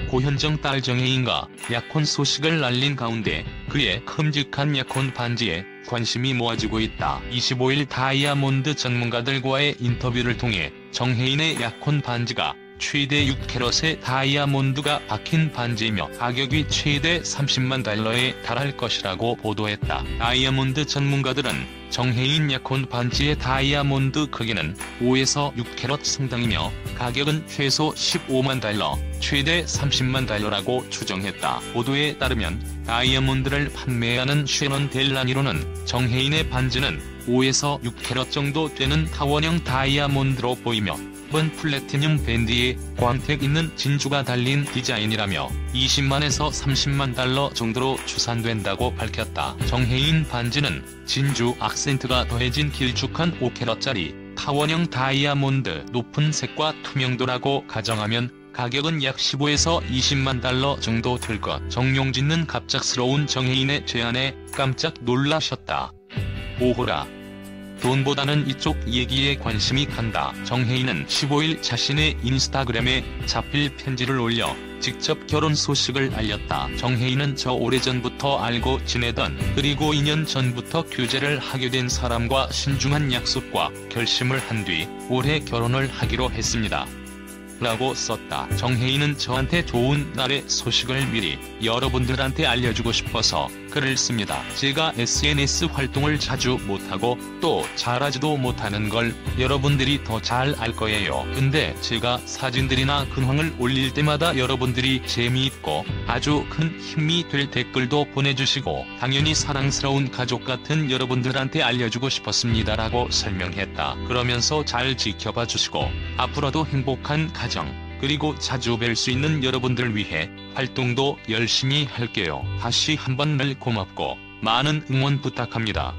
고현정 딸 정혜인과 약혼 소식을 알린 가운데 그의 큼직한 약혼 반지에 관심이 모아지고 있다. 25일 다이아몬드 전문가들과의 인터뷰를 통해 정혜인의 약혼 반지가 최대 6캐럿의 다이아몬드가 박힌 반지이며 가격이 최대 30만 달러에 달할 것이라고 보도했다. 다이아몬드 전문가들은 정혜인 약혼 반지의 다이아몬드 크기는 5에서 6캐럿 상당이며 가격은 최소 15만 달러, 최대 30만 달러라고 추정했다. 보도에 따르면 다이아몬드를 판매하는 쉐넌 델라니로는 정혜인의 반지는 5에서 6캐럿 정도 되는 타원형 다이아몬드로 보이며 번 플래티늄 밴드에 광택 있는 진주가 달린 디자인이라며 20만에서 30만 달러 정도로 추산된다고 밝혔다. 정혜인 반지는 진주 악센트가 더해진 길쭉한 5캐럿짜리 타원형 다이아몬드, 높은 색과 투명도라고 가정하면 가격은 약 15에서 20만 달러 정도 될 것. 정용진은 갑작스러운 정혜인의 제안에 깜짝 놀라셨다. 오호라. 돈보다는 이쪽 얘기에 관심이 간다. 정혜인은 15일 자신의 인스타그램에 자필 편지를 올려 직접 결혼 소식을 알렸다. 정혜인은 저 오래전부터 알고 지내던, 그리고 2년 전부터 교제를 하게 된 사람과 신중한 약속과 결심을 한 뒤 올해 결혼을 하기로 했습니다. 라고 썼다. 정혜인은 저한테 좋은 날의 소식을 미리 여러분들한테 알려주고 싶어서 글을 씁니다. 제가 SNS 활동을 자주 못하고 또 잘하지도 못하는 걸 여러분들이 더 잘 알 거예요. 근데 제가 사진들이나 근황을 올릴 때마다 여러분들이 재미있고 아주 큰 힘이 될 댓글도 보내주시고 당연히 사랑스러운 가족 같은 여러분들한테 알려주고 싶었습니다라고 설명했다. 그러면서 잘 지켜봐 주시고 앞으로도 행복한 가정, 그리고 자주 뵐 수 있는 여러분들 위해 활동도 열심히 할게요. 다시 한번 늘 고맙고 많은 응원 부탁합니다.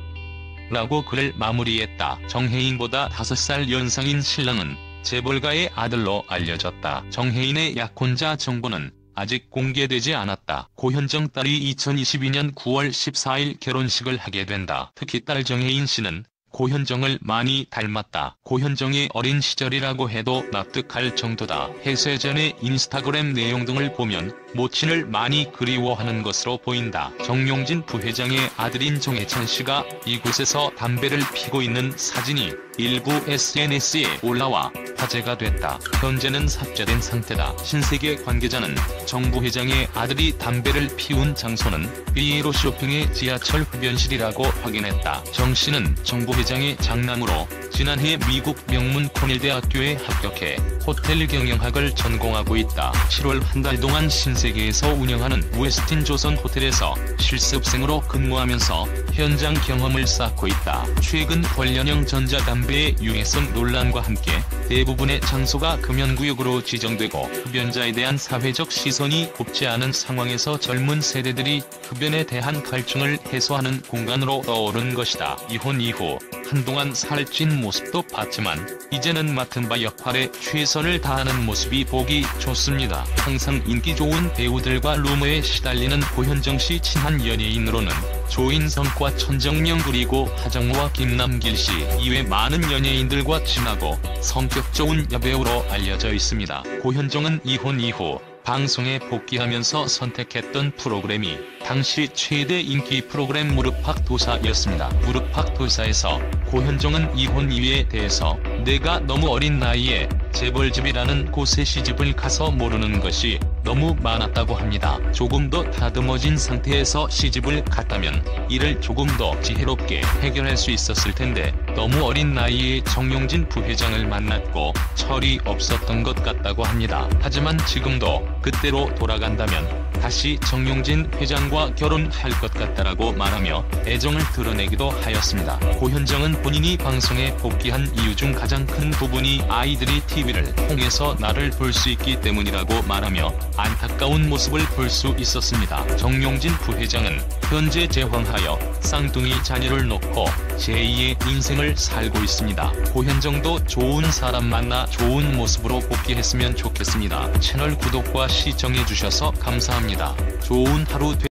라고 글을 마무리했다. 정혜인보다 5살 연상인 신랑은 재벌가의 아들로 알려졌다. 정혜인의 약혼자 정보는 아직 공개되지 않았다. 고현정 딸이 2022년 9월 14일 결혼식을 하게 된다. 특히 딸 정혜인 씨는 고현정을 많이 닮았다. 고현정의 어린 시절이라고 해도 납득할 정도다. 해세 전의 인스타그램 내용 등을 보면 모친을 많이 그리워하는 것으로 보인다. 정용진 부회장의 아들인 정혜찬 씨가 이곳에서 담배를 피고 있는 사진이 일부 SNS에 올라와 화제가 됐다. 현재는 삭제된 상태다. 신세계 관계자는 정 부회장의 아들이 담배를 피운 장소는 비에로 쇼핑의 지하철 흡연실이라고 확인했다. 정 씨는 정 부회장의 장남으로 지난해 미국 명문 코넬대학교에 합격해 호텔 경영학을 전공하고 있다. 7월 한 달 동안 신세계에서 운영하는 웨스틴 조선 호텔에서 실습생으로 근무하면서 현장 경험을 쌓고 있다. 최근 관련형 전자담배의 유해성 논란과 함께 대부분의 장소가 금연구역으로 지정되고 흡연자에 대한 사회적 시선이 곱지 않은 상황에서 젊은 세대들이 흡연에 대한 갈증을 해소하는 공간으로 떠오른 것이다. 이혼 이후 한동안 살찐 모습도 봤지만 이제는 맡은 바 역할에 최선을 다하는 모습이 보기 좋습니다. 항상 인기 좋은 배우들과 루머에 시달리는 고현정 씨 친한 연예인으로는 조인성과 천정명 그리고 하정우와 김남길 씨 이외 많은 연예인들과 친하고 성격 좋은 여배우로 알려져 있습니다. 고현정은 이혼 이후 방송에 복귀하면서 선택했던 프로그램이 당시 최대 인기 프로그램 무릎팍도사였습니다. 무릎팍도사에서 고현정은 이혼 이유에 대해서 내가 너무 어린 나이에 재벌집이라는 곳에 시집을 가서 모르는 것이 너무 많았다고 합니다. 조금 더 다듬어진 상태에서 시집을 갔다면 이를 조금 더 지혜롭게 해결할 수 있었을 텐데 너무 어린 나이에 정용진 부회장을 만났고 철이 없었던 것 같다고 합니다. 하지만 지금도 그때로 돌아간다면 다시 정용진 회장과 결혼할 것 같다라고 말하며 애정을 드러내기도 하였습니다. 고현정은 본인이 방송에 복귀한 이유 중 가장 큰 부분이 아이들이 TV를 통해서 나를 볼 수 있기 때문이라고 말하며 안타까운 모습을 볼 수 있었습니다. 정용진 부회장은 현재 재황하여 쌍둥이 자녀를 놓고 제2의 인생을 살고 있습니다. 고현정도 좋은 사람 만나 좋은 모습으로 복귀했으면 좋겠습니다. 채널 구독과 시청해주셔서 감사합니다. 좋은 하루